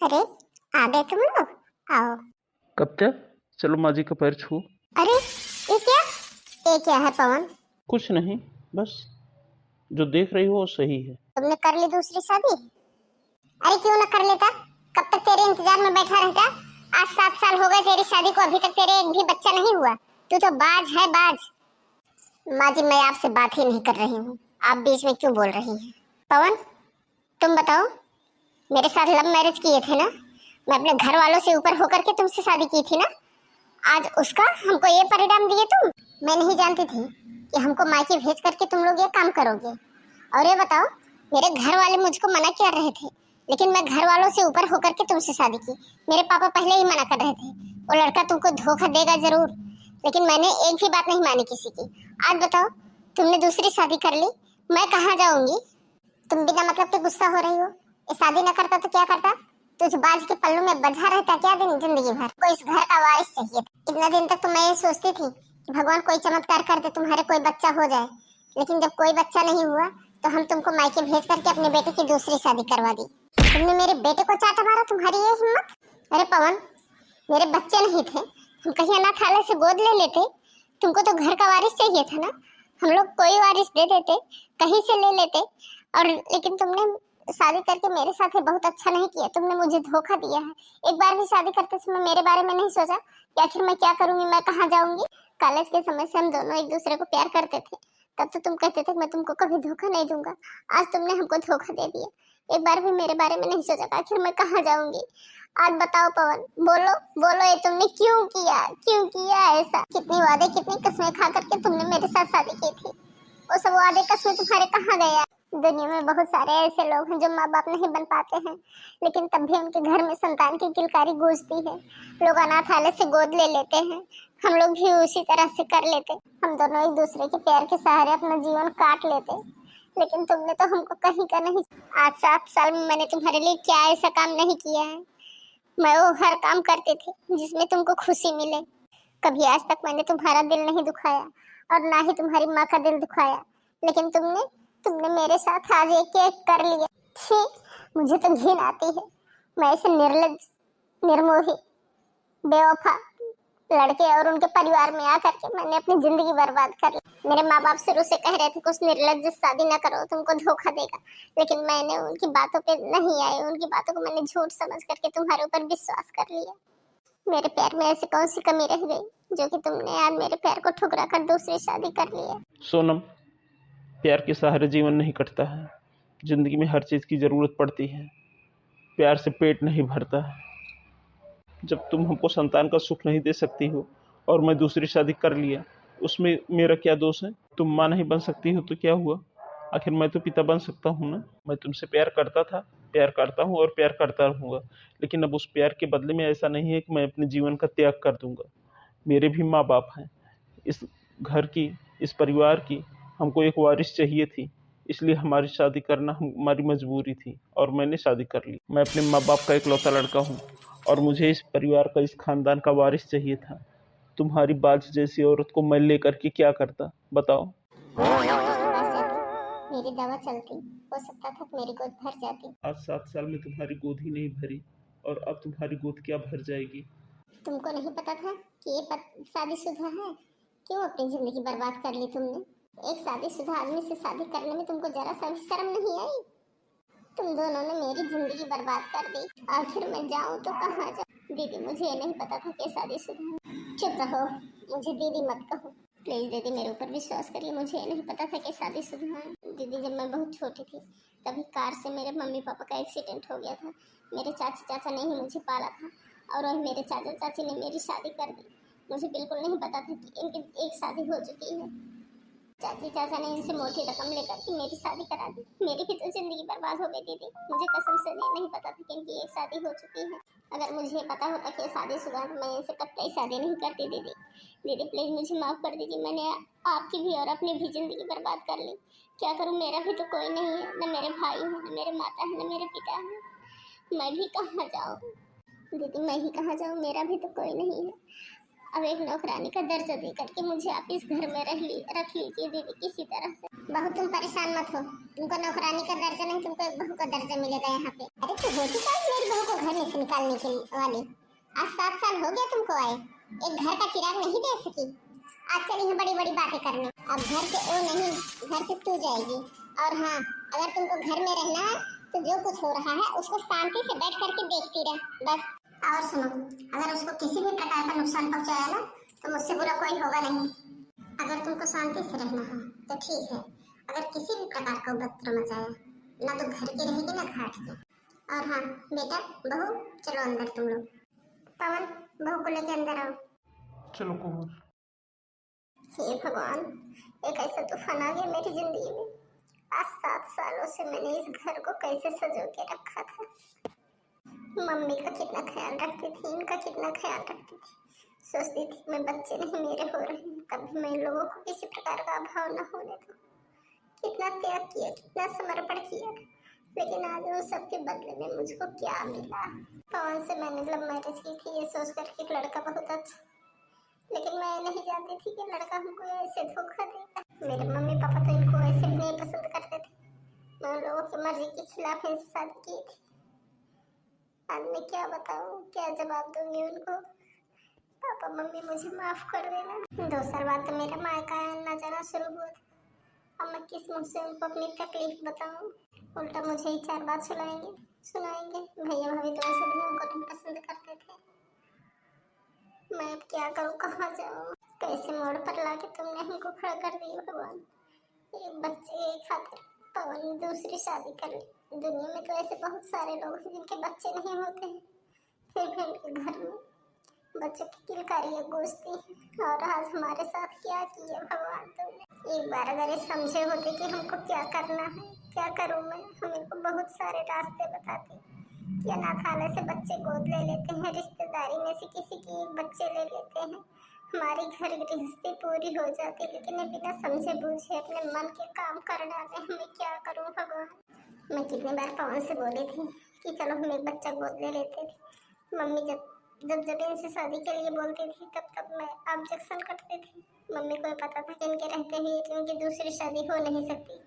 अरे आ गए तुम लोग। आओ। कब तक? चलो माँ जी का पैर छू। अरे ये क्या है पवन? कुछ नहीं, बस जो देख रही हो वो सही है। तुमने कर ली दूसरी शादी? अरे क्यों ना कर लेता? कब तक तेरे इंतजार में बैठा रहता? आज 7 साल हो गए तेरी शादी को, अभी तक तेरे एक भी बच्चा नहीं हुआ। तू तो बाज है बाज। माँ जी मैं आपसे बात ही नहीं कर रही हूँ, आप बीच में क्यों बोल रही हैं? पवन तुम बताओ, मेरे साथ लव मैरिज किए थे ना? मैं अपने घर वालों से ऊपर होकर के तुमसे शादी की थी ना? आज उसका हमको ये परिणाम दिए तुम। मैं नहीं जानती थी कि हमको मायके भेज करके तुम लोग ये काम करोगे। और ये बताओ, मेरे घर वाले मुझको मना कर रहे थे, लेकिन मैं घर वालों से ऊपर होकर के तुमसे शादी की। मेरे पापा पहले ही मना कर रहे थे, वो लड़का तुमको धोखा देगा जरूर, लेकिन मैंने एक भी बात नहीं मानी किसी की। आज बताओ, तुमने दूसरी शादी कर ली, मैं कहाँ जाऊंगी? तुम बिना मतलब के गुस्सा हो रही हो। ये शादी न करता तो क्या करता? तुझ बाज के पल्लू में बंधा रहता क्या दिन जिंदगी भर? कोई इस घर का वारिस चाहिए था। इतना दिन तक तो मैं ये सोचती थी कि भगवान कोई चमत्कार कर दे, तुम्हारे कोई बच्चा हो जाए, लेकिन जब कोई बच्चा नहीं हुआ तो हम तुमको मायके भेज करके अपने बेटे की दूसरी शादी करवा दी। तुमने मेरे बेटे को चाटा मारा, तुम्हारी ये हिम्मत? अरे पवन, मेरे बच्चे नहीं थे, हम कहीं अनाथालय से गोद ले लेते। तुमको तो घर का वारिस चाहिए था ना, हम लोग कोई वारिस दे देते, कहीं से ले लेते। और लेकिन तुमने शादी करके मेरे साथ बहुत अच्छा नहीं किया, तुमने मुझे धोखा दिया है। एक बार भी शादी करते समय मेरे बारे में नहीं सोचा कि आखिर मैं क्या करूंगी, मैं कहाँ जाऊंगी। कॉलेज के समय से हम दोनों एक दूसरे को प्यार करते थे, तब तो तुम कहते थे मैं तुमको कभी धोखा नहीं दूंगा। आज तुमने हमको धोखा दे दिया। एक बार भी मेरे बारे में नहीं सोचा आखिर मैं कहाँ जाऊंगी। आज बताओ पवन, बोलो बोलो, ये तुमने क्यों किया ऐसा? कितनी वादे कितनी कसमें खा करके तुमने मेरे साथ शादी की थी, वो सब वादे कसमें तुम्हारे कहाँ गए? दुनिया में बहुत सारे ऐसे लोग हैं जो माँ बाप नहीं बन पाते हैं, लेकिन तब भी उनके घर में संतान की किलकारी गूंजती है। लोग अनाथालय से गोद ले लेते हैं, हम लोग भी उसी तरह से कर लेते। हम दोनों एक दूसरे के प्यार के सहारे अपना जीवन काट लेते, लेकिन तुमने तो हमको कहीं का नहीं। आज 7 साल में मैंने तुम्हारे लिए क्या ऐसा काम नहीं किया है? मैं वो हर काम करती थी जिसमें तुमको खुशी मिले। कभी आज तक मैंने तुम्हारा दिल नहीं दुखाया और ना ही तुम्हारी माँ का दिल दुखाया, लेकिन तुमने तुमने मेरे साथ आज एक कर लिया। छी, मुझे तो घिन आती है। मैं ऐसे निर्लज्ज, निर्मोही, बेवफा लड़के और उनके परिवार में आकर के मैंने अपनी जिंदगी बर्बाद कर ली। मेरे माँ बाप शुरू से कह रहे थे कुछ निर्लज्ज शादी ना करो, तुमको धोखा देगा, लेकिन मैंने उनकी बातों पे नहीं आई, उनकी बातों को मैंने झूठ समझ करके तुम्हारे ऊपर विश्वास कर लिया। मेरे प्यार में ऐसी कौन सी कमी रह गई जो कि तुमने आज मेरे प्यार को ठुकरा कर दूसरी शादी कर ली है? सोनम, प्यार के सहारे जीवन नहीं कटता है। जिंदगी में हर चीज़ की ज़रूरत पड़ती है, प्यार से पेट नहीं भरता है। जब तुम हमको संतान का सुख नहीं दे सकती हो और मैं दूसरी शादी कर लिया, उसमें मेरा क्या दोष है? तुम माँ नहीं बन सकती हो तो क्या हुआ? आखिर मैं तो पिता बन सकता हूँ ना। मैं तुमसे प्यार करता था, प्यार करता हूँ और प्यार करता रहूँगा, लेकिन अब उस प्यार के बदले में ऐसा नहीं है कि मैं अपने जीवन का त्याग कर दूंगा। मेरे भी माँ बाप हैं, इस घर की, इस परिवार की हमको एक वारिस चाहिए थी, इसलिए हमारी शादी करना हमारी मजबूरी थी और मैंने शादी कर ली। मैं अपने माँ बाप का इकलौता लड़का हूँ और मुझे इस परिवार का, इस खानदान का वारिस चाहिए था। तुम्हारी बाज जैसी औरत को मैं लेकर के क्या करता, बताओ? मेरी दवा चलती, हो सकता था मेरी गोद भर जाती। आज 7 साल में तुम्हारी गोद ही नहीं भरी और अब तुम्हारी गोद क्या भर जाएगी? तुमको नहीं पता था कि ये शादीशुदा है? क्यों अपनी जिंदगी बर्बाद कर ली तुमने? एक शादीशुदा आदमी से शादी करने में तुमको जरा सा भी शर्म नहीं आई? तुम दोनों ने मेरी जिंदगी बर्बाद कर दी। आखिर मैं जाऊं तो कहाँ जाऊं? दीदी मुझे ये नहीं पता था कि शादीशुदा है। चुप रहो, मुझे दीदी मत कहो प्लीज। दीदी मेरे ऊपर विश्वास करिए, मुझे ये नहीं पता था कि शादीशुदा है। दीदी जब मैं बहुत छोटी थी तभी कार से मेरे मम्मी पापा का एक्सीडेंट हो गया था। मेरे चाची चाचा ने ही मुझे पाला था और वही मेरे चाचा चाची ने मेरी शादी कर दी। मुझे बिल्कुल नहीं पता था कि इनकी एक शादी हो चुकी है। चाची चाचा ने इनसे मोटी रकम लेकर के मेरी शादी करा दी। मेरी भी तो जिंदगी बर्बाद हो गई दीदी। मुझे कसम से नहीं पता था कि इनकी एक शादी हो चुकी है। अगर मुझे पता होता कि शादीशुदा है तो मैं इनसे कतई शादी नहीं करती। दीदी दीदी प्लीज मुझे माफ कर दीजिए, मैंने आपकी भी और अपनी भी जिंदगी बर्बाद कर ली। क्या करूँ, मेरा भी तो कोई नहीं है, न मेरे भाई है, न मेरे माता है, न मेरे पिता है। मैं भी कहाँ जाऊँ दीदी, मैं ही कहाँ जाऊँ, मेरा भी तो कोई नहीं है। अब एक नौकरानी का दर्जा दे करके मुझे आप इस घर में रख लीजिए दीदी किसी तरह से। बहू तुम परेशान मत हो, तुमको नौकरानी का दर्जा नहीं, तुमको एक बहू का दर्जा मिलेगा यहाँ पे। अरे तो होती क्या मेरी बहू को घर घर में से निकालने के वाली। आज 7 साल हो गया तुमको आए, एक घर का चिराग नहीं दे सकी। आज चली है बड़ी बड़ी बातें करने। अब घर से वो नहीं, घर से तू जाएगी। और हाँ, अगर तुमको घर में रहना है तो जो कुछ हो रहा है उसको शांति से बैठ करके देखती रह बस। और सुनो, अगर उसको किसी भी प्रकार का नुकसान पहुंचाया ना तो मुझसे बुरा कोई होगा नहीं। अगर तुमको शांति से रहना है तो ठीक है, अगर किसी भी प्रकार का उपद्रव मचाया ना तो घर की रहेगी ना घाट की। और हाँ बेटा, बहू चलो अंदर तुम लोग। पवन, बहू को लेके अंदर आओ। चलो कोमल। हे भगवान, एक ऐसा तूफान आ गया मेरी जिंदगी में। आज 7 सालों से मैंने इस घर को कैसे सजो के रखा था। मम्मी का कितना ख्याल रखती थी, इनका कितना ख्याल रखती थी। सोचती थी मैं बच्चे नहीं मेरे हो रहे हैं, कभी मैं लोगों को किसी प्रकार का अभाव न होने दूं। कितना त्याग किया, कितना समर्पण किया, लेकिन आज उन सबके बदले में मुझको क्या मिला। पवन से मैंने लव मैरिज की थी ये सोचकर कि लड़का बहुत अच्छा, लेकिन मैं नहीं जानती थी कि लड़का हमको ऐसे धोखा देगा। मेरे मम्मी पापा तो इनको ऐसे भी नहीं पसंद करते थे। मैं उन लोगों की मर्जी के खिलाफ इनसे शादी की थी। आज मैं क्या बताऊं, क्या जवाब दूंगी उनको। पापा मम्मी मुझे माफ कर देना। 2 साल बाद तो मेरा मायका आना जाना शुरू हुआ था। अब मैं किस मुंह से उनको अपनी तकलीफ बताऊं। उल्टा मुझे ही 4 बात सुनाएंगे। भैया भाभी तो ऐसे भी हमको नहीं पसंद करते थे। मैं अब क्या करूं, कहाँ जाऊं, कैसे मोड़ पर लाके तुमने हमको खड़ा कर दिया भगवान। एक बच्चे की खातिर पवन ने दूसरी शादी कर ली। दुनिया में तो ऐसे बहुत सारे लोग हैं जिनके बच्चे नहीं होते हैं, फिर भी उनके घर में बच्चों की किलकारियां गूंजती हैं। और आज हमारे साथ क्या किया भगवान तुमने। एक बार अगर ये समझे होते कि हमको क्या करना है, क्या करूं मैं, हमें को बहुत सारे रास्ते बताते कि अनाथालय से बच्चे गोद ले लेते हैं, रिश्तेदारी में से किसी की एक बच्चे ले लेते हैं, हमारी घर गृहस्थी पूरी हो जाती। लेकिन ये बिना समझे बूझे अपने मन के काम कर डाले। हमें क्या करूं भगवान। मैं कितनी बार पवन से बोली थी कि चलो हम एक बच्चा गोद ले लेते थे। मम्मी जब इनसे शादी के लिए बोलती थी तब मैं ऑब्जेक्शन करती थी। मम्मी को पता था कि इनके रहते ही इनकी दूसरी शादी हो नहीं सकती,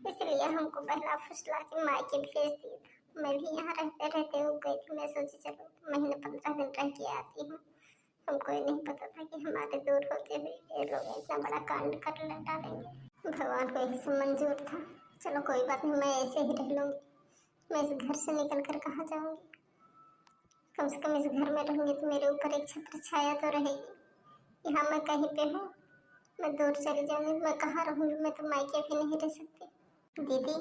इसलिए हमको बहला फुसला के मायके भेज दिया था। मैं भी यहाँ रहते रहते उग गई थी। मैं सोची चलो महीने 15 दिन रह के आती हूँ। हमको ये नहीं पता था कि हमारे दूर होते हुए ये लोग इतना बड़ा कांड कर डालेंगे। भगवान को यही सब मंजूर था। चलो कोई बात नहीं, मैं ऐसे ही रह लूँगी। मैं इस घर से निकल कर कहाँ जाऊँगी। कम से कम इस घर में रहूँगी तो मेरे ऊपर एक छत्र छाया तो रहेगी। यहाँ मैं कहीं पे हूँ, मैं दूर चली जाऊँगी, मैं कहाँ रहूँगी। मैं तो मायके भी नहीं रह सकती। दीदी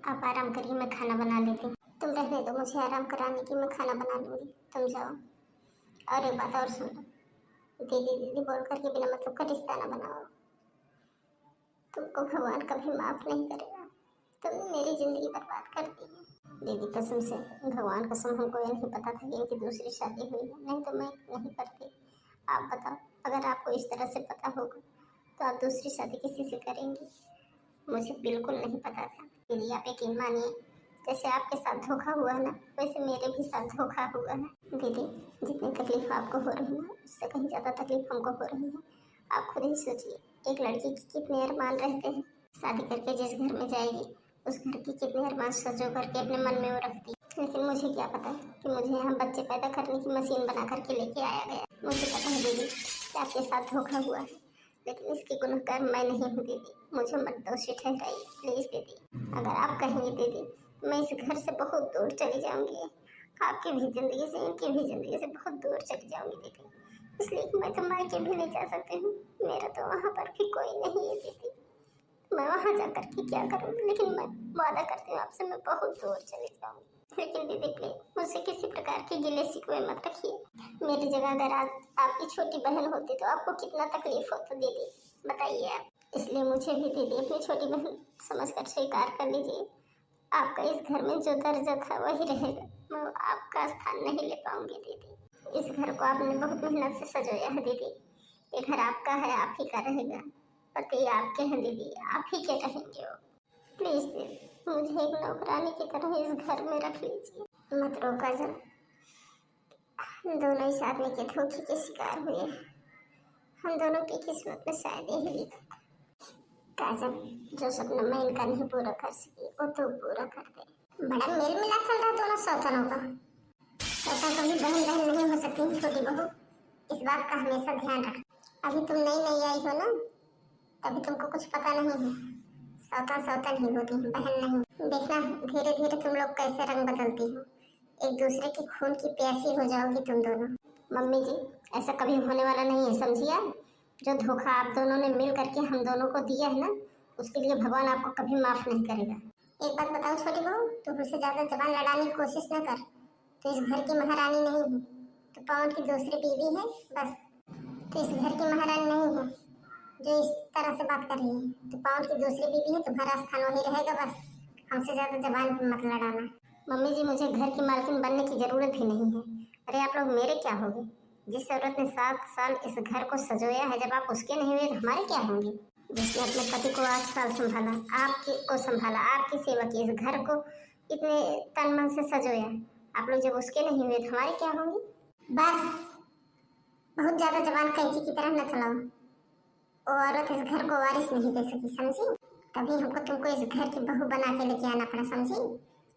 आप आराम करिए, मैं खाना बना लेती हूँ। तुम रहने दो, मुझे आराम कराने की, मैं खाना बना लूँगी, तुम जाओ। और एक बात और सुन लो, दीदी दीदी बोल करके बिना मतलब का रिश्ता ना बनाओ। तुमको भगवान कभी माफ नहीं करेगा। तुमने मेरी जिंदगी बर्बाद कर दी है। दीदी कसम से, भगवान कसम, हमको ये नहीं पता था कि इनकी दूसरी शादी हुई है, नहीं तो मैं नहीं करती। आप बताओ, अगर आपको इस तरह से पता होगा तो आप दूसरी शादी किसी से करेंगी। मुझे बिल्कुल नहीं पता था। दीदी आप यकीन मानिए, जैसे आपके साथ धोखा हुआ ना, वैसे मेरे भी साथ धोखा हुआ है। दीदी जितनी तकलीफ आपको हो रही है ना, उससे कहीं ज़्यादा तकलीफ हमको हो रही है। आप खुद ही सोचिए, एक लड़की के कितने अरमान रहते हैं। शादी करके जिस घर में जाएगी उस घर की कितने अरमान सजो करके अपने मन में वो रखती है। लेकिन मुझे क्या पता कि मुझे यहाँ बच्चे पैदा करने की मशीन बना करके लेके आया गया। मुझे पता है दीदी कि आपके साथ धोखा हुआ है, लेकिन इसकी गुनहगार मैं नहीं हूँ दीदी। मुझे मत दोषी ठहराइए प्लीज़ दीदी। अगर आप कहेंगे दीदी तो मैं इस घर से बहुत दूर चली जाऊँगी। आपकी भी ज़िंदगी से, इनकी भी ज़िंदगी से बहुत दूर चली जाऊँगी दीदी। इसलिए मैं तो मायके भी नहीं जा सकती हूँ। मेरा तो वहाँ पर भी कोई नहीं है दीदी। मैं वहाँ जा कर के क्या करूँ, लेकिन मैं वादा करती हूँ आपसे, मैं बहुत दूर चली जाऊँगी। लेकिन दीदी प्लीज मुझसे किसी प्रकार की गिले शिकवे मत रखिए। मेरी जगह अगर आपकी छोटी बहन होती तो आपको कितना तकलीफ होता दीदी, बताइए आप। इसलिए मुझे भी दीदी अपनी छोटी बहन समझकर स्वीकार कर लीजिए। आपका इस घर में जो दर्जा था वही रहेगा। मैं आपका स्थान नहीं ले पाऊंगी दीदी। इस घर को आपने बहुत मेहनत से सजाया है दीदी। ये घर आपका है, आप ही का रहेगा। पति आपके हैं दीदी, आप ही के रहेंगे हो। प्लीज दीदी मुझे एक नौकरानी की तरह इस घर में रख लीजिए। मत रो काजल, दोनों इस आदमी के धोखे के शिकार हुए। हम दोनों की किस्मत में शायद यही लिखा था। काजल, जो सपना मैं इनका नहीं पूरा कर सकी वो तो पूरा कर दे। बड़ा मेल मिलाप चल रहा दोनों सौतनों का। बहन बहन नहीं हो सकती है छोटी बहू, इस बात का हमेशा ध्यान रख। अभी तुम नई नई आई हो ना, तभी तुमको कुछ पता नहीं है। सौता सौता नहीं होती है, बहन नहीं। देखना धीरे धीरे तुम लोग कैसे रंग बदलती हो, एक दूसरे के खून की प्यासी हो जाओगी तुम दोनों। मम्मी जी, ऐसा कभी होने वाला नहीं है, समझिए आप। जो धोखा आप दोनों ने मिल करके हम दोनों को दिया है ना, उसके लिए भगवान आपको कभी माफ नहीं करेगा। एक बात बताओ छोटी बहू, तू मुझसे ज्यादा जबान लड़ाने की कोशिश न कर। तो इस घर की महारानी नहीं है, तो पवन की दूसरी बीवी है बस। तो इस घर की महारानी नहीं है जो इस तरह से बात कर रही है। तो पवन की दूसरी बीवी है, तुम्हारा स्थान वही रहेगा बस। हमसे ज्यादा जबान मत लड़ाना। मम्मी जी, मुझे घर की मालकिन बनने की जरूरत भी नहीं है। अरे आप लोग मेरे क्या होगे? जिस औरत ने 7 साल इस घर को सजोया है, जब आप उसके नहीं हुए तो हमारे क्या होंगे? जिसने अपने पति को 8 साल संभाला, आपके को संभाला, आपकी सेवा की, इस घर को इतने तन मन से सजोया, आप लोग जब उसके नहीं हुए तो हमारे क्या होंगे? बस बहुत ज्यादा जबान कैंची की तरह न चलाओ। वो औरत इस घर को वारिस नहीं दे सकी, समझी? तभी हमको तुमको इस घर की बहू बना के लेके आना पड़ा, समझी?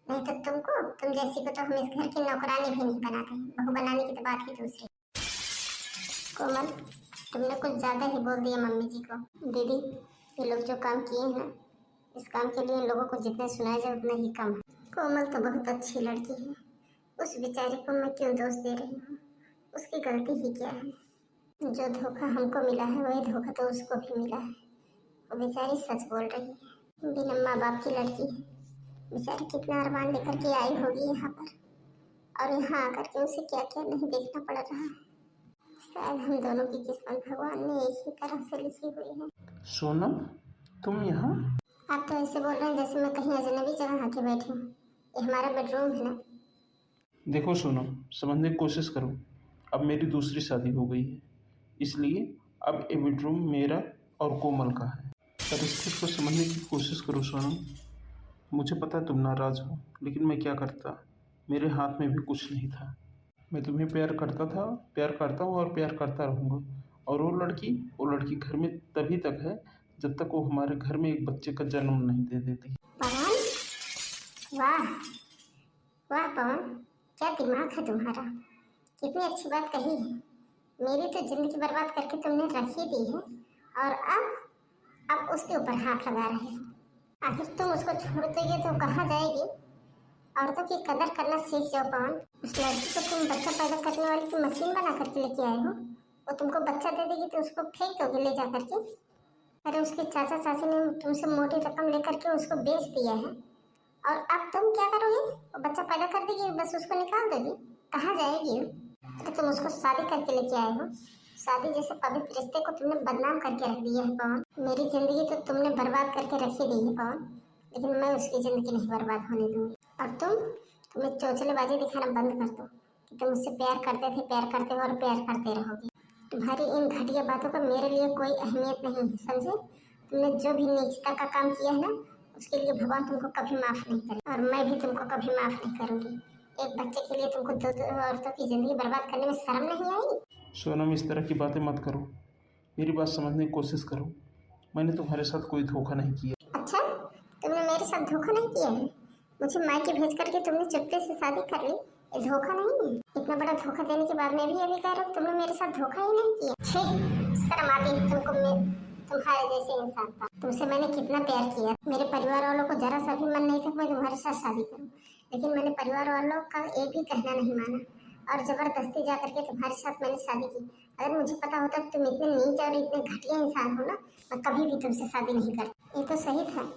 नहीं तो तुम जैसी को तो हम इस घर की नौकरानी भी नहीं बनाते। बहू बनाने की तो बात ही दूसरी। कोमल, तुमने कुछ ज्यादा ही बोल दिया मम्मी जी को। दीदी, ये लोग जो काम किए हैं, इस काम के लिए इन लोगों को जितने सुनाया जाए उतना ही कम है। कोमल तो बहुत अच्छी लड़की है, उस बेचारी को मैं क्यों दोष दे रही हूँ? उसकी गलती ही क्या है? जो धोखा हमको मिला है वही धोखा तो उसको भी मिला है। वो बेचारी सच बोल रही है, बिना माँ बाप की लड़की है। बेचारी कितना अरमान लेकर के आई होगी यहाँ पर, और यहाँ आकर के उसे क्या क्या नहीं देखना पड़ रहा है। शायद हम दोनों की किस्मत भगवान ने एक ही तरह से लिखी हुई है। सोनम, तुम यहाँ? आप तो ऐसे बोल रहे हैं जैसे मैं कहीं अजनबी जगह आके बैठी हूँ। ये हमारा बेडरूम है ना। देखो सोनम, समझने की कोशिश करो। अब मेरी दूसरी शादी हो गई है, इसलिए अब ये बेडरूम मेरा और कोमल का है। परिस्थिति को समझने की कोशिश करो सोनम। मुझे पता है तुम नाराज़ हो, लेकिन मैं क्या करता, मेरे हाथ में भी कुछ नहीं था। मैं तुम्हें प्यार करता था, प्यार करता हूँ और प्यार करता रहूँगा। और वो लड़की घर में तभी तक है जब तक वो हमारे घर में एक बच्चे का जन्म नहीं दे देती। पवन, वाह वाह पवन, क्या दिमाग है तुम्हारा, कितनी अच्छी बात कही है। मेरी तो जिंदगी बर्बाद करके तुमने रख ही दी है, और अब उसके ऊपर हाथ लगा रहे हो। आखिर तुम उसको छोड़ दोगे तो कहाँ जाएगी? औरतों की कदर करना सीख जाओ पवन। उस लड़की को तुम बच्चा पैदा करने वाली की मशीन बना करके लेके आए हो। वो तुमको बच्चा दे देगी तो उसको फेंक दोगे ले जा करके? अरे उसके चाचा चाची ने तुमसे मोटी रकम लेकर के उसको बेच दिया है, और अब तुम क्या करोगे? वो बच्चा पैदा कर देगी, बस उसको निकाल दोगी? कहाँ जाएगी? अरे तुम उसको शादी करके लेके आए हो, शादी जैसे पवित्र रिश्ते को तुमने बदनाम करके रख दिया है पवन। मेरी जिंदगी तो तुमने बर्बाद करके रख ही दी है पवन, लेकिन मैं उसकी जिंदगी नहीं बर्बाद होने दूंगी। और तुम्हें चौचलेबाजी दिखाना बंद कर दो कि तुम मुझसे प्यार करते थे, प्यार करते हो और प्यार करते रहोगे। तुम्हारी इन घटिया बातों का मेरे लिए कोई अहमियत नहीं है, समझे? तुमने जो भी नीचता का काम किया है ना, उसके लिए भगवान तुमको कभी माफ नहीं करे, और मैं भी तुमको कभी माफ नहीं करूंगी। एक बच्चे के लिए तुमको दो औरतों की जिंदगी बर्बाद करने में शर्म नहीं आई? सोनम, इस तरह की बातें मत करो, मेरी बात समझने की कोशिश करो। मैंने तुम्हारे साथ कोई धोखा नहीं किया। अच्छा, तुमने मेरे साथ धोखा नहीं किया है? मुझे मायके भेज करके तुमने चुपके से शादी कर ली, ये धोखा नहीं है? इतना बड़ा धोखा देने के बाद मैं भी अभी कह रहा हूँ तुमने मेरे साथ धोखा ही नहीं किया। शर्म आती है तुमको? मैं तुम्हारे जैसे इंसान था। तुमसे मैंने कितना प्यार किया। मेरे परिवार वालों को जरा सा भी मन नहीं था मैं तुम्हारे साथ शादी करूँ, लेकिन मैंने परिवार वालों का एक भी कहना नहीं माना, और जबरदस्ती जा करके तुम्हारे साथ मैंने शादी की। अगर मुझे पता होता कि तुम इतने नीच और इतने घटिया इंसान हो ना, मैं कभी भी तुमसे शादी नहीं करती। ये तो सही था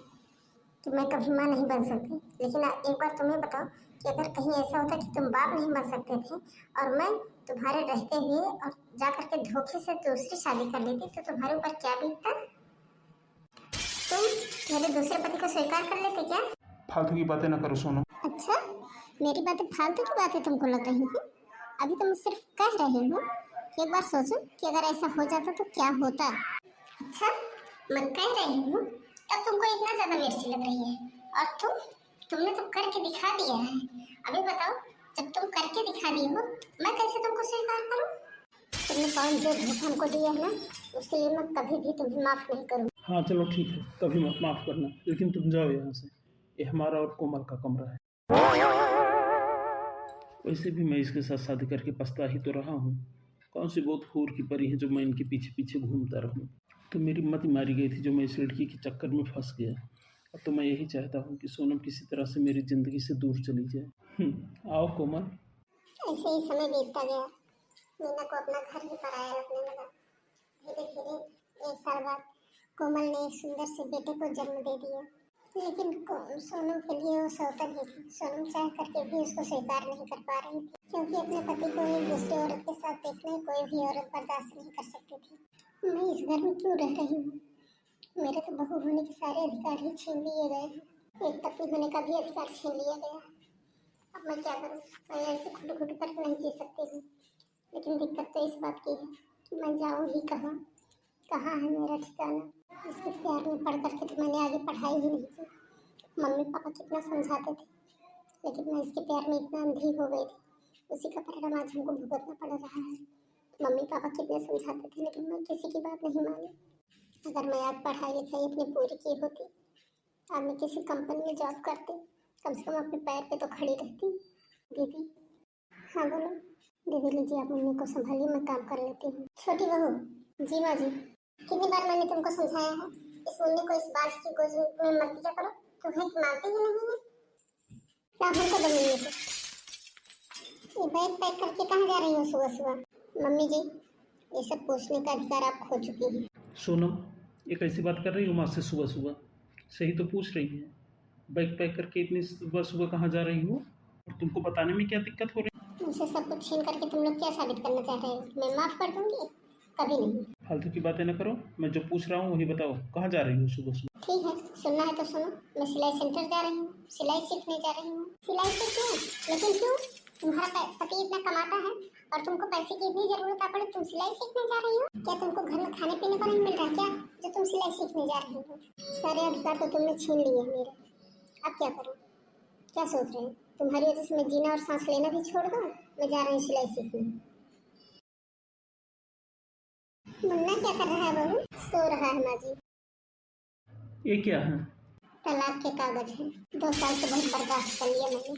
कि मैं कभी माँ नहीं बन सकती, लेकिन एक बार तुम्हें बताओ कि अगर कहीं ऐसा होता कि तुम बाप नहीं बन सकते थे और मैं तुम्हारे रहते हुए और जा करके धोखे से दूसरी शादी कर लेती, तो तुम्हारे ऊपर क्या बीतता? तुम मेरे दूसरे पति को स्वीकार कर लेते क्या? फालतू की बातें ना करो सोनम। अच्छा, मेरी बातें फालतू की बातें तुमको लग रही हैं? अभी तो मैं सिर्फ कह रही हूँ कि एक बार सोचो कि अगर ऐसा हो जाता तो क्या होता। अच्छा, मैं कह रही हूँ तब तुमको इतना ज्यादा मिर्ची लग रही है, और तुमने तो करके दिखा दिया है। अभी बताओ, जब तुम करके दिखा दी हो, मैं कैसे तुमको स्वीकार करूँ? तुमने पवन जो धोखा हमको दिया है ना, उसके लिए मैं कभी भी तुम्हें माफ नहीं करूँ। हाँ चलो ठीक है, कभी मत माफ़ करना, लेकिन तुम जाओ यहाँ से। ये हमारा और कोमल का कमरा है। वैसे भी मैं इसके साथ शादी करके पछता ही तो रहा हूँ। कौन सी बहुत हूर की परी है जो मैं इनके पीछे पीछे घूमता रहूँ। तो मेरी मति मारी गई थी जो मैं इस लड़की के चक्कर में फंस गया। अब तो मैं यही चाहता हूँ कि सोनम किसी तरह से मेरी ज़िंदगी से दूर चली जाए। आओ कोमल। ऐसे ही समय बीतता गया। मीना को अपना घर ही पराया लगने लगा। धीरे धीरे 1 साल बाद कोमल ने एक सुंदर से बेटे को जन्म दे दिया। लेकिन सोनम के लिए वो सौतन ही थी। सोनम चाह करके भी उसको स्वीकार नहीं कर पा रही थी, क्योंकि अपने पति को एक दूसरी औरत के साथ देखने कोई भी औरत बर्दाश्त नहीं कर सकती थी। मैं इस घर में क्यों रह रही हूँ? मेरे तो बहू होने के सारे अधिकार ही छीन लिए गए हैं। एक पत्नी होने का भी अधिकार छीन लिया गया। अब मैं क्या करूँ? मैं ऐसे खुद खुद कर नहीं जी सकती हूँ। लेकिन दिक्कत तो इस बात की है कि मैं जाऊँ ही कहाँ? कहाँ है मेरा ठिकाना? इसके प्यार में पढ़ करके तो मैंने आगे पढ़ाई ही नहीं की। मम्मी पापा कितना समझाते थे, लेकिन मैं इसके प्यार में इतना अंधी हो गई थी। उसी का परिणाम आज हमको भुगतना पड़ रहा है। मम्मी पापा कितने समझाते थे, लेकिन मैं किसी की बात नहीं मानी। अगर मैं आज पढ़ाई लिखाई अपनी पूरी की होती, आज मैं किसी कंपनी में जॉब करती, कम से कम अपने पैर पे तो खड़ी रहती। दीदी। हाँ बोलो। दीदी लीजिए, आप मम्मी को संभालिए, मैं काम कर लेती हूँ। छोटी बहू। जी माँ जी। कितनी बार मैंने तुमको समझाया है इस मुन्नी को इस बात की गोद में मत दिया करो। तुम्हें मानती ही नहीं है। क्या हमको बोलेंगे? ये बैग पैक करके कहाँ जा रही हो सुबह सुबह? मम्मी जी, ये सब पूछने का अधिकार आप खो चुकी हैं। सोनम, ये कैसी बात कर रही हो माँ से सुबह सुबह? सही तो पूछ रही है। बैग पैक करके इतनी सुबह सुबह कहाँ जा रही हो? और तुमको बताने में क्या दिक्कत हो रही है? मुझसे सब कुछ छीन करके तुम लोग क्या साबित करना चाह रहे हो? मैं माफ कर दूंगी? कभी नहीं। फालतू की बातें न करो। मैं जो पूछ रहा हूँ वही बताओ, कहाँ जा रही हो सुबह सुबह? ठीक है, सुनना है तो सुनो। मैं सिलाई सेंटर जा रही हूँ, सिलाई सीखने जा रही हूँ। सिलाई सीखने? लेकिन क्यों? तुम्हारा पति इतना कमाता है और तुमको पैसे की इतनी जरूरत पड़े, तुम सिलाई सीखने जा रही हो? क्या तुमको घर में खाने पीने को नहीं मिल रहा क्या, जो तुम सिलाई सीखने जा रही हो? सारे अधिकार तो तुमने छीन लिए मेरे। अब क्या करूँ? क्या सोच रहे हो? तुम्हारी वजह से मैं जीना और सांस लेना भी छोड़ दूँ? मैं जा रही हूँ सिलाई सीखने। मुन्ना क्या कर रहा है बहू? सो रहा है माँ जी। ये क्या है? तलाक के कागज हैं। 2 साल से बहुत बर्दाश्त कर लिया मैंने।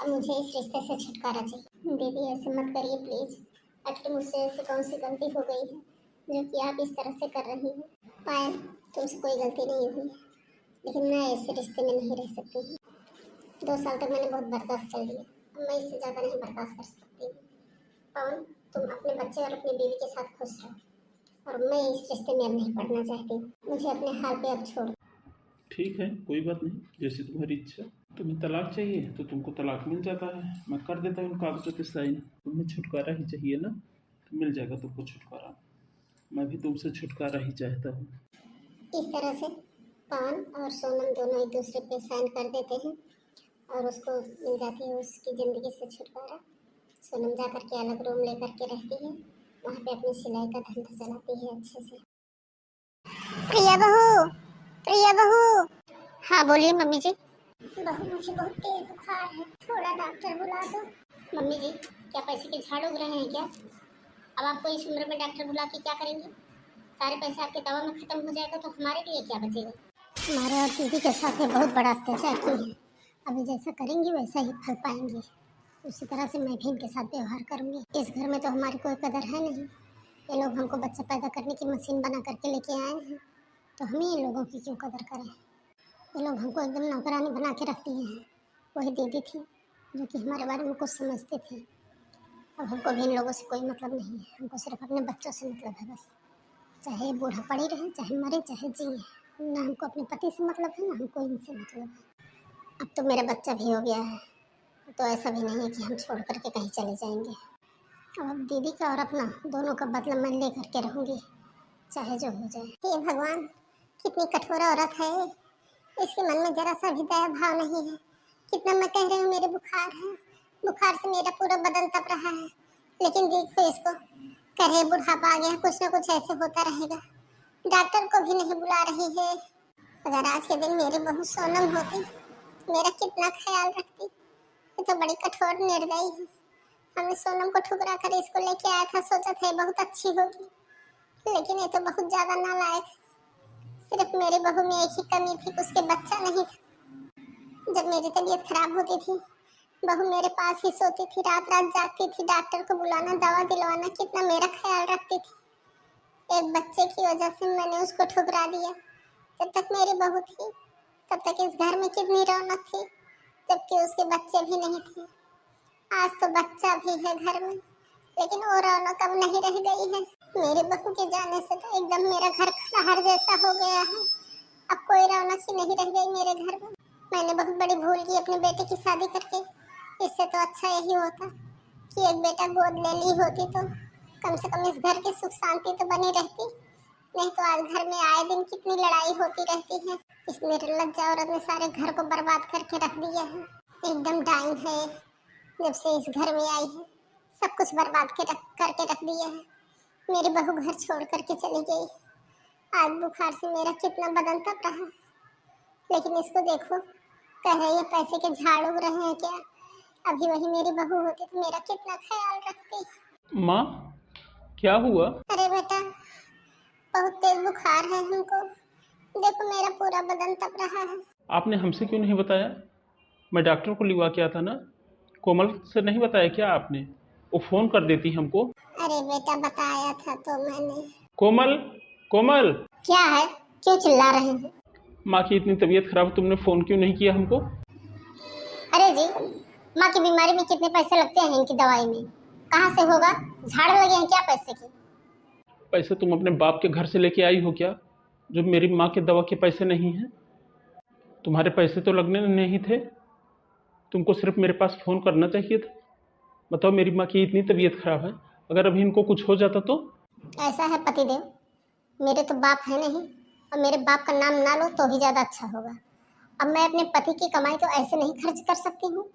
अब मुझे इस रिश्ते से छुटकारा चाहिए। दीदी ऐसे मत करिए प्लीज। आखिर मुझसे ऐसी कौन सी गलती हो गई है जो कि आप इस तरह से कर रही हैं? पायल, तुमसे कोई गलती नहीं हुई, लेकिन मैं ऐसे रिश्ते में नहीं रह सकती हूँ। 2 साल तक मैंने बहुत बर्दाश्त कर लिया, अब मैं इससे ज़्यादा नहीं बर्दाश्त कर सकती हूँ। पवन, तुम अपने बच्चे और अपनी बीवी के साथ खुश रहो, और मैं इस रिश्ते में अब नहीं पड़ना चाहती हूँ। मुझे अपने हाल पे अब छोड़। ठीक है, कोई बात नहीं, जैसी तुम्हारी इच्छा। तुम्हें तलाक चाहिए तो तुमको तलाक मिल जाता है। मैं कर देता हूँ उन कागजों पे साइन। तुम्हें छुटकारा ही चाहिए ना, तो मिल जाएगा तुमको छुटकारा। मैं भी तुमसे छुटकारा ही चाहता हूँ। इस तरह से पवन और सोनम दोनों एक दूसरे पे साइन कर देते हैं और उसको मिल जाती है उसकी ज़िंदगी से छुटकारा। सोनम जा करके अलग रूम लेकर के रहती है, वहाँ पे अपनी सिलाई का धंधा चलाती है अच्छे से। प्रिया बहू, प्रिया बहू। हाँ बोलिए मम्मी जी। बहू, मुझे बहुत तेज बुखार है, थोड़ा डॉक्टर बुला दो। मम्मी जी, क्या पैसे के झाड़ उग रहे हैं क्या? अब आपको इस उम्र में डॉक्टर बुला के क्या करेंगे? सारे पैसे आपके दवा में खत्म हो जाएगा तो हमारे लिए क्या बचेगा? हमारे और दीदी के साथ में बहुत बड़ा अत्याचार की है। अभी जैसा करेंगी वैसा ही फल पाएंगे। उसी तरह से मैं भी इनके साथ व्यवहार करूंगी। इस घर में तो हमारी कोई कदर है नहीं। ये लोग हमको बच्चा पैदा करने की मशीन बना करके लेके आए हैं, तो हम ही इन लोगों की क्यों कदर करें? ये लोग हमको एकदम नौकरानी बना के रख दिए हैं। वही दीदी थी जो कि हमारे बारे में कुछ समझते थे। अब हमको भी इन लोगों से कोई मतलब नहीं है, हमको सिर्फ अपने बच्चों से मतलब है बस। चाहे बूढ़ा पड़ी रहे, चाहे मरे, चाहे जिए, ना हमको अपने पति से मतलब है, ना हमको इनसे मतलब है। अब तो मेरा बच्चा भी हो गया है, तो ऐसा भी नहीं है कि हम छोड़ करके कहीं चले जाएंगे। अब दीदी का और अपना दोनों का बदला मैं ले करके रहूँगी, चाहे जो हो जाए। हे भगवान, कितनी कठोर औरत है। इसके मन में जरा सा भी दया भाव नहीं है। कितना मैं कह रही हूँ मेरे बुखार है, बुखार से मेरा पूरा बदन तप रहा है, लेकिन देखो इसको, कह रहे बुढ़ापा आ गया, कुछ ना कुछ ऐसे होता रहेगा। डॉक्टर को भी नहीं बुला रही है। अगर आज के दिन मेरी बहू सोनम होती, मेरा कितना ख्याल रखती। ये तो बड़ी कठोर निर्दयी है। हमने सोनम को ठुकरा कर इसको लेके आया था, सोचा था बहुत अच्छी होगी, लेकिन ये तो बहुत ज्यादा नालायक। सिर्फ मेरी बहू में एक ही कमी थी, उसके बच्चा नहीं था। जब मेरी तबीयत खराब होती थी, बहू मेरे पास ही सोती थी, रात रात जागती थी, डॉक्टर को बुलाना, दवा दिलवाना, कितना मेरा ख्याल रखती थी। एक बच्चे की वजह से मैंने उसको ठुकरा दिया। जब तक मेरी बहू थी तब तक इस घर में कितनी रौनक थी, जबकि उसके बच्चे भी नहीं थे। आज तो बच्चा भी है घर में, लेकिन वो रौनक अब नहीं रह गई है। मेरी बहू के जाने से तो एकदम मेरा घर खंडहर जैसा हो गया है। अब कोई रौनक ही नहीं रह गई मेरे घर में। मैंने बहुत बड़ी भूल की अपने बेटे की शादी करके। इससे तो अच्छा यही होता कि एक बेटा गोद ले ली होती, तो कम से कम इस घर की सुख शांति तो बनी रहती। नहीं तो आज घर में आए दिन कितनी लड़ाई होती रहती है। इस निर्लज्ज औरत ने सारे घर को बर्बाद करके रख दिया है। एकदम डाइन है, जब से इस घर में आई है सब कुछ बर्बाद करके रख दिया है। मेरी बहू घर छोड़ करके चली गई। आज बुखार से मेरा कितना बदन तप रहा, लेकिन इसको देखो, कह रही है पैसे के झाड़ उग रहे हैं क्या। अभी वही मेरी बहू होती तो मेरा कितना ख्याल रखती। माँ, क्या हुआ? अरे बेटा, बहुत तेज बुखार है हमको, देखो मेरा पूरा बदन तप रहा है। आपने हमसे क्यों नहीं बताया? मैं डॉक्टर को लिवा के आता ना। कोमल से नहीं बताया क्या आपने? वो फ़ोन कर देती हमको। अरे बेटा, बताया था तो मैंने। कोमल, कोमल। क्या है, क्यों चिल्ला रहे हैं? माँ की इतनी तबीयत खराब, तुमने फ़ोन क्यों नहीं किया हमको? अरे जी, माँ की बीमारी में कितने पैसे लगते हैं इनकी दवाई में? कहाँ से होगा? झाड़ लगे हैं क्या पैसे की? पैसे तुम अपने बाप के घर से लेके आई हो क्या, जो मेरी माँ के दवा के पैसे नहीं हैं? तुम्हारे पैसे तो लगने नहीं थे। तुमको सिर्फ मेरे पास फ़ोन करना चाहिए था। बताओ, मेरी माँ की इतनी तबीयत खराब है, अगर अभी इनको कुछ हो जाता तो? ऐसा है पतिदेव, मेरे तो बाप है नहीं, और मेरे बाप का नाम ना लो तो भी ज़्यादा अच्छा होगा। अब मैं अपने पति की कमाई तो ऐसे नहीं खर्च कर सकती हूँ।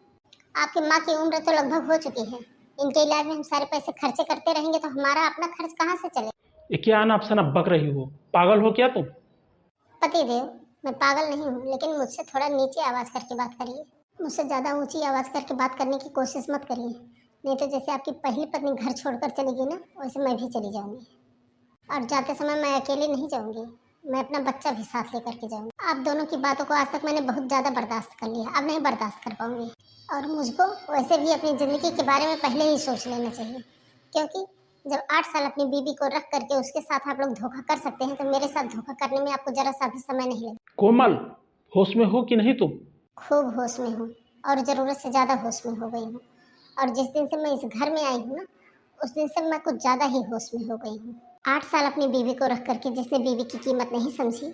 आपकी माँ की उम्र तो लगभग हो चुकी है, इनके इलाज में हम सारे पैसे खर्चे करते रहेंगे तो हमारा अपना खर्च कहाँ से चले? ये क्या अनाप शनाप बक रही हो? पागल हो क्या तुम? पतिदेव, मैं पागल नहीं हूँ, लेकिन मुझसे थोड़ा नीचे आवाज़ करके बात करिए। मुझसे ज़्यादा ऊंची आवाज़ करके बात करने की कोशिश मत करिए, नहीं तो जैसे आपकी पहली पत्नी घर छोड़कर चली गई ना, वैसे मैं भी चली जाऊंगी। और जाते समय मैं अकेले नहीं जाऊंगी, मैं अपना बच्चा भी साथ लेकर के जाऊंगी। आप दोनों की बातों को आज तक मैंने बहुत ज़्यादा बर्दाश्त कर लिया, अब नहीं बर्दाश्त कर पाऊंगी। और मुझको वैसे भी अपनी ज़िंदगी के बारे में पहले ही सोच लेना चाहिए, क्योंकि जब 8 साल अपनी बीवी को रख करके उसके साथ आप लोग धोखा कर सकते हैं, तो मेरे साथ धोखा करने में आपको जरा सा भी समय नहीं लगेगा। कोमल, होश में हो कि नहीं तुम? खूब होश में हूँ, और ज़रूरत से ज़्यादा होश में हो गई हूँ। और जिस दिन से मैं इस घर में आई हूँ ना, उस दिन से मैं कुछ ज़्यादा ही होश में हो गई हूँ। 8 साल अपनी बीवी को रख करके जिसने बीवी की कीमत नहीं समझी,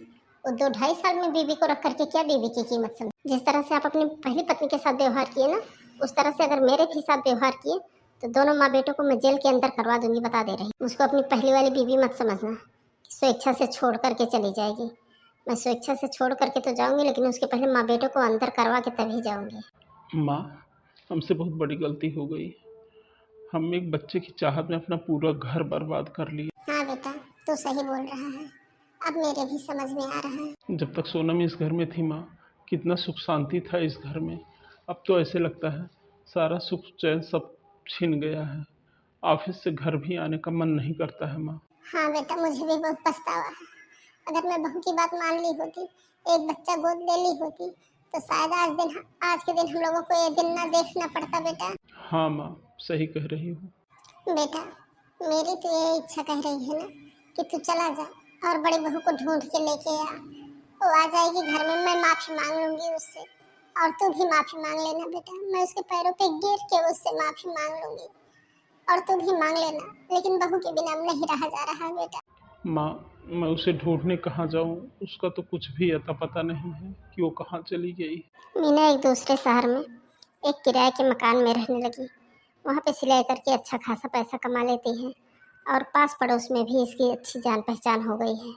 वो 2 ढाई साल में बीवी को रख करके क्या बीवी की कीमत समझी? जिस तरह से आप अपनी पहली पत्नी के साथ व्यवहार किए ना, उस तरह से अगर मेरे भी साथ व्यवहार किए तो दोनों माँ बेटों को मैं जेल के अंदर करवा दूंगी, बता दे रही। मुझको अपनी पहली वाली बीवी मत समझना कि स्वेच्छा से छोड़ करके चली जाएगी। मैं स्वेच्छा से छोड़ करके तो जाऊंगी, लेकिन उसके पहले माँ बेटों को अंदर करवा के तभी जाऊंगी। माँ, हमसे बहुत बड़ी गलती हो गई। हम एक बच्चे की चाहत में अपना पूरा घर बर्बाद कर लिया। हाँ बेटा, तू सही बोल रहा है, अब मेरे भी समझ में आ रहा है। जब तक सोनम इस घर में थी माँ, कितना सुख शांति था इस घर में। अब तो ऐसे लगता है सारा सुख चैन सब छिन गया है। ऑफिस से घर भी आने का मन नहीं करता है माँ। हाँ बेटा, मुझे भी बहुत पछतावा है। अगर मैं बहू की बात मान ली होती, एक बच्चा गोद ले ली होती, तो शायद आज के दिन हम लोगों को ये दिन ना देखना पड़ता बेटा। हाँ माँ, सही कह रही हूँ। बेटा, मेरी तो ये इच्छा कह रही है ना कि तू चला जा और बड़ी बहू को ढूंढ के लेके आ। वो आ जाएगी घर में, मैं माफी मांग लूंगी उससे, और तू भी माफी मांग लेना बेटा। मैं उसके पैरों पे गिर के उससे माफी मांग लूंगी, और तू भी मांग लेना। लेकिन बहू के बिना अब नहीं रहा जा रहा है बेटा। माँ, मैं उसे ढूंढने कहाँ जाऊँ? उसका तो कुछ भी अता पता नहीं है कि वो कहाँ चली गई। मीना एक दूसरे शहर में एक किराए के मकान में रहने लगी। वहाँ पे सिलाई करके अच्छा खासा पैसा कमा लेती है, और पास पड़ोस में भी इसकी अच्छी जान पहचान हो गई है।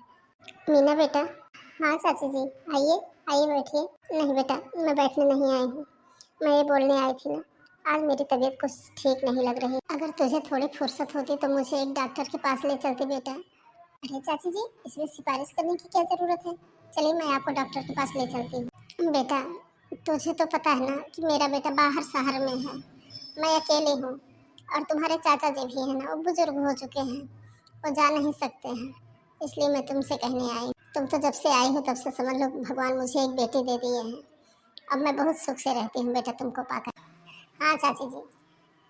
मीना बेटा। हाँ चाची जी, आइए आइए बैठिए। नहीं बेटा, मैं बैठने नहीं आई हूँ, मैं ये बोलने आई थी ना, आज मेरी तबीयत कुछ ठीक नहीं लग रही। अगर तुझे थोड़ी फुर्सत होती तो मुझे एक डॉक्टर के पास ले चलती बेटा। अरे चाची जी, इसमें सिफारिश करने की क्या ज़रूरत है? चलिए मैं आपको डॉक्टर के पास ले चलती हूँ। बेटा, तुझे तो पता है ना कि मेरा बेटा बाहर शहर में है, मैं अकेली हूँ, और तुम्हारे चाचा जी भी हैं ना, वो बुजुर्ग हो चुके हैं, वो जा नहीं सकते हैं, इसलिए मैं तुमसे कहने आई। तुम तो जब से आई हो तब से समझ लो भगवान मुझे एक बेटी दे दिए हैं। अब मैं बहुत सुख से रहती हूँ बेटा तुमको पाकर। हाँ चाची जी,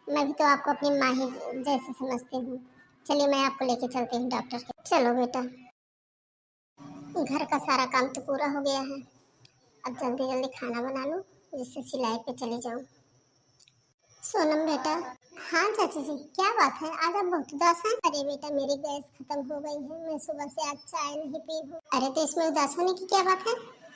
मैं भी तो आपको अपनी माँ ही जैसे समझती हूँ। चलिए मैं आपको लेके चलती हूँ डॉक्टर के। चलो बेटा, घर का सारा काम तो पूरा हो गया है। अब जल्दी जल्दी खाना बना लूँ जिससे सिलाई पे चली जाऊँ। सोनम बेटा। हाँ चाची जी, क्या बात है, आज आप बहुत उदास हैं। अरे बेटा, मेरी गैस खत्म हो गई है, मैं सुबह से आज चाय नहीं पी हूँ। अरे तो इसमें उदास होने की क्या बात है,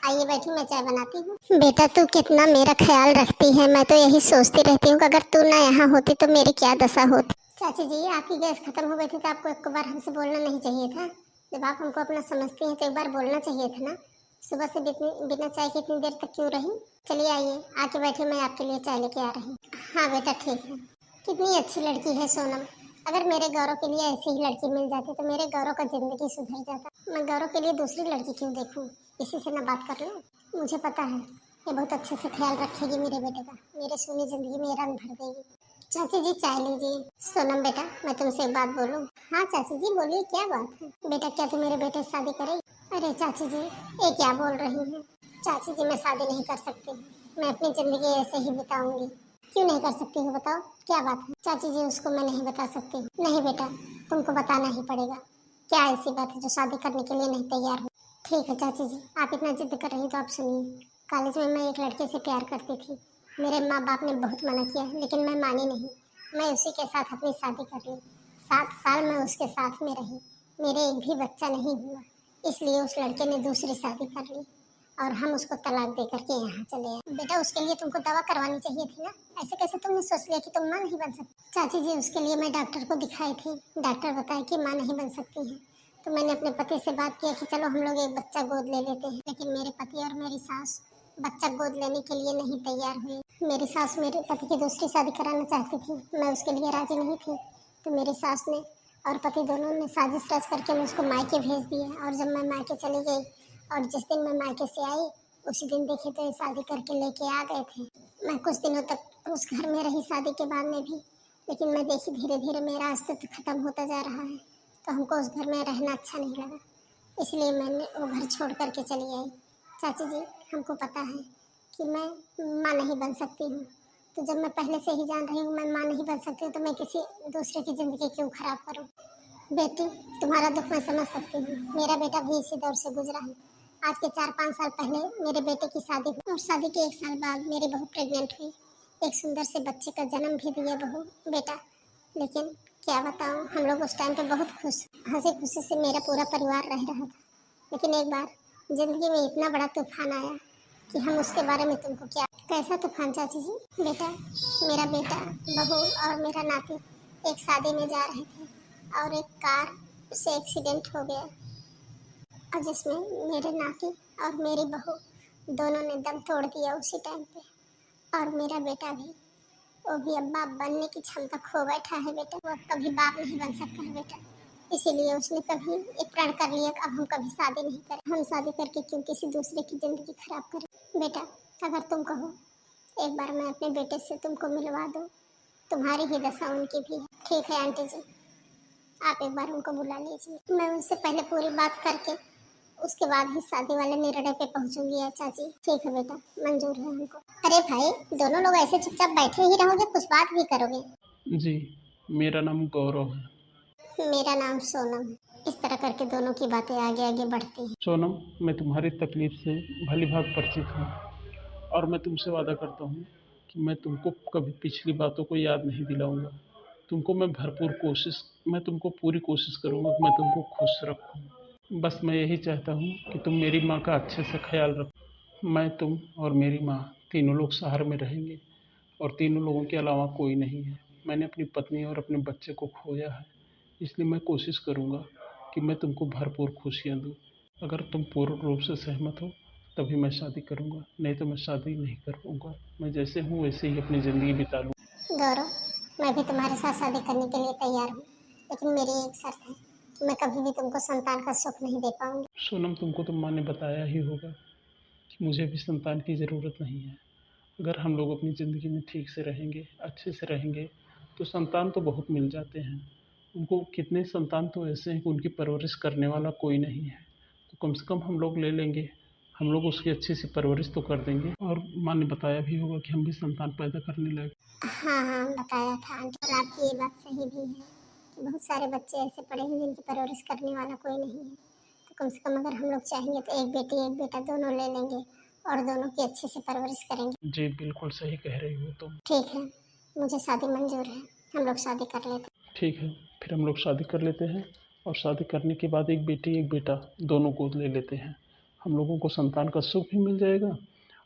आइए बैठी, मैं चाय बनाती हूँ। बेटा तू कितना मेरा ख्याल रखती है, मैं तो यही सोचती रहती हूँ कि अगर तू ना यहाँ होती तो मेरी क्या दशा होती। चाची जी, आपकी गैस खत्म हो गई थी तो आपको एक बार हमसे बोलना नहीं चाहिए था। जब आप हमको अपना समझती हैं तो एक बार बोलना चाहिए था ना। सुबह से बिना चाय के इतनी देर तक क्यों रही। चलिए आइए, आके बैठे, मैं आपके लिए चाय लेके आ रही हूँ। हाँ बेटा ठीक है। कितनी अच्छी लड़की है सोनम। अगर मेरे गौरव के लिए ऐसी ही लड़की मिल जाती तो मेरे गौरव का जिंदगी सुधर जाता। मैं गौरव के लिए दूसरी लड़की क्यों देखूं, इसी से ना बात कर लूं। मुझे पता है ये बहुत अच्छे से ख्याल रखेगी मेरे बेटे का, मेरे सोनी जिंदगी में रंग भर देगी। चाची जी चाय लीजिए। सोनम बेटा, मैं तुमसे एक बात बोलूं। हाँ चाची जी बोलिए, क्या बात है। बेटा क्या तू मेरे बेटे से शादी करेगी। अरे चाची जी, ये क्या बोल रही हैं। चाची जी मैं शादी नहीं कर सकती, मैं अपनी जिंदगी ऐसे ही बिताऊंगी। क्यों नहीं कर सकती हो, बताओ क्या बात है। चाची जी उसको मैं नहीं बता सकती। नहीं बेटा, तुमको बताना ही पड़ेगा। क्या ऐसी बात है जो शादी करने के लिए नहीं तैयार हो। ठीक है चाची जी, आप इतना जिद कर रही तो आप सुनिए। कॉलेज में मैं एक लड़के से प्यार करती थी। मेरे माँ बाप ने बहुत मना किया लेकिन मैं मानी नहीं। मैं उसी के साथ अपनी शादी कर ली। 7 साल मैं उसके साथ में रही, मेरे एक भी बच्चा नहीं हुआ। इसलिए उस लड़के ने दूसरी शादी कर ली और हम उसको तलाक दे करके यहाँ चले आए। बेटा उसके लिए तुमको दवा करवानी चाहिए थी ना, ऐसे कैसे तुमने सोच लिया कि तुम माँ नहीं बन सकती। चाची जी उसके लिए मैं डॉक्टर को दिखाई थी, डॉक्टर बताया कि माँ नहीं बन सकती है। तो मैंने अपने पति से बात किया कि चलो हम लोग एक बच्चा गोद ले लेते हैं। लेकिन मेरे पति और मेरी सास बच्चा गोद लेने के लिए नहीं तैयार हुई। मेरी सास मेरे पति की दूसरी शादी कराना चाहती थी, मैं उसके लिए राजी नहीं थी। तो मेरी सास ने और पति दोनों ने साजिश रच करके मुझको मायके भेज दिया। और जब मैं मायके चली गई और जिस दिन मैं मायके से आई उसी दिन देखे तो ये शादी करके लेके आ गए थे। मैं कुछ दिनों तक उस घर में रही शादी के बाद में भी, लेकिन मैं देखी धीरे धीरे मेरा अस्तित्व खत्म होता जा रहा है। तो हमको उस घर में रहना अच्छा नहीं लगा, इसलिए मैंने वो घर छोड़ करके चली आई। चाची जी हमको पता है कि मैं माँ नहीं बन सकती हूँ। तो जब मैं पहले से ही जान रही हूँ मैं माँ नहीं बन सकती हूँ तो मैं किसी दूसरे की ज़िंदगी क्यों खराब करूँ। बेटी तुम्हारा दुख मैं समझ सकती हूँ, मेरा बेटा भी इसी दौर से गुजरा है। आज के 4-5 साल पहले मेरे बेटे की शादी हुई और शादी के 1 साल बाद मेरी बहू प्रेग्नेंट हुई। एक सुंदर से बच्चे का जन्म भी दिया बहू बेटा। लेकिन क्या बताऊँ, हम लोग उस टाइम पे बहुत खुश, हंसी खुशी से मेरा पूरा परिवार रह रहा था। लेकिन एक बार जिंदगी में इतना बड़ा तूफान आया कि हम उसके बारे में तुमको क्या। कैसा तूफान चाची जी। बेटा मेरा बेटा, बहू और मेरा नाती एक शादी में जा रहे थे और एक कार से एक्सीडेंट हो गया और जिसमें मेरे नाती और मेरी बहू दोनों ने दम तोड़ दिया उसी टाइम पे। और मेरा बेटा भी, वो भी अब बाप बनने की क्षमता खो बैठा है बेटा। वो अब कभी बाप नहीं बन सकता है बेटा। इसीलिए उसने कभी एक प्रण कर लिया कि अब हम कभी शादी नहीं करें। हम शादी करके क्यों किसी दूसरे की जिंदगी खराब करें। बेटा अगर तुम कहो एक बार मैं अपने बेटे से तुमको मिलवा दूं, तुम्हारी ही दशा उनकी भी है। ठीक है आंटी जी, आप एक बार उनको बुला लीजिए। मैं उनसे पहले पूरी बात करके उसके बाद ही शादी वाले निर्णय पे पहुंचूंगी। चाची ठीक है बेटा, मंजूर है हमको। अरे भाई दोनों लोग ऐसे चुपचाप बैठे ही रहोगे, कुछ बात भी करोगे। जी, मेरा नाम गौरव है। मेरा नाम सोनम है। इस तरह करके दोनों की बातें आगे आगे बढ़ती हैं। सोनम, मैं तुम्हारी तकलीफ से भली भांत परिचित हूँ और मैं तुमसे वादा करता हूँ कि मैं तुमको कभी पिछली बातों को याद नहीं दिलाऊंगा। तुमको मैं भरपूर कोशिश मैं तुमको पूरी कोशिश करूँगा कि मैं तुमको खुश रखूँ। बस मैं यही चाहता हूँ कि तुम मेरी माँ का अच्छे से ख्याल रखो। मैं, तुम और मेरी माँ तीनों लोग शहर में रहेंगे और तीनों लोगों के अलावा कोई नहीं है। मैंने अपनी पत्नी और अपने बच्चे को खोया है, इसलिए मैं कोशिश करूँगा कि मैं तुमको भरपूर खुशियाँ दूँ। अगर तुम पूर्ण रूप से सहमत हो तभी मैं शादी करूँगा, नहीं तो मैं शादी नहीं करूँगा। मैं जैसे हूँ वैसे ही अपनी ज़िंदगी बिता लूँ। गौरव मैं भी तुम्हारे साथ शादी करने के लिए तैयार हूँ, लेकिन मेरी एक शर्त है कि मैं कभी भी तुमको संतान का सुख नहीं दे पाऊंगी। सोनम, तुमको तो माँ ने बताया ही होगा कि मुझे भी संतान की ज़रूरत नहीं है। अगर हम लोग अपनी ज़िंदगी में ठीक से रहेंगे, अच्छे से रहेंगे, तो संतान तो बहुत मिल जाते हैं। उनको कितने संतान तो ऐसे हैं कि उनकी परवरिश करने वाला कोई नहीं है, तो कम से कम हम लोग ले लेंगे। हम लोग उसकी अच्छी सी परवरिश तो कर देंगे। और माँ ने बताया भी होगा कि हम भी संतान पैदा करने लगे। हाँ हाँ बताया था आंटी, और आपकी ये बात सही भी है कि बहुत सारे बच्चे ऐसे पड़े हैं जिनकी परवरिश करने वाला कोई नहीं है। तो कम से कम अगर हम लोग चाहेंगे तो एक बेटी एक बेटा दोनों ले लेंगे और दोनों की अच्छे से परवरिश करेंगे। जी बिल्कुल सही कह रही हो तुम। ठीक है, मुझे शादी मंजूर है, हम लोग शादी कर लेते ठीक है, फिर हम लोग शादी कर लेते हैं और शादी करने के बाद एक बेटी एक बेटा दोनों गोद ले लेते हैं। हम लोगों को संतान का सुख भी मिल जाएगा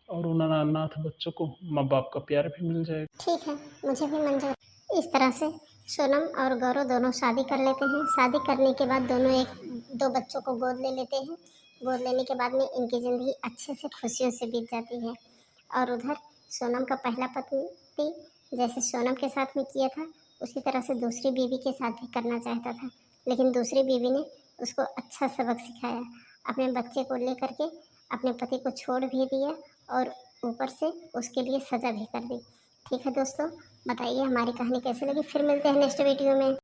और उन अनाथ बच्चों को माँ बाप का प्यार भी मिल जाएगा। ठीक है, मुझे भी मंजूर। इस तरह से सोनम और गौरव दोनों शादी कर लेते हैं। शादी करने के बाद दोनों एक दो बच्चों को गोद ले लेते हैं। गोद लेने के बाद में इनकी ज़िंदगी अच्छे से खुशियों से बीत जाती है। और उधर सोनम का पहला पति जैसे सोनम के साथ में किया था उसी तरह से दूसरी बीवी के साथ भी करना चाहता था, लेकिन दूसरी बीवी ने उसको अच्छा सबक सिखाया, अपने बच्चे को लेकर के अपने पति को छोड़ भी दिया और ऊपर से उसके लिए सज़ा भी कर दी। ठीक है दोस्तों, बताइए हमारी कहानी कैसी लगी। फिर मिलते हैं नेक्स्ट वीडियो में।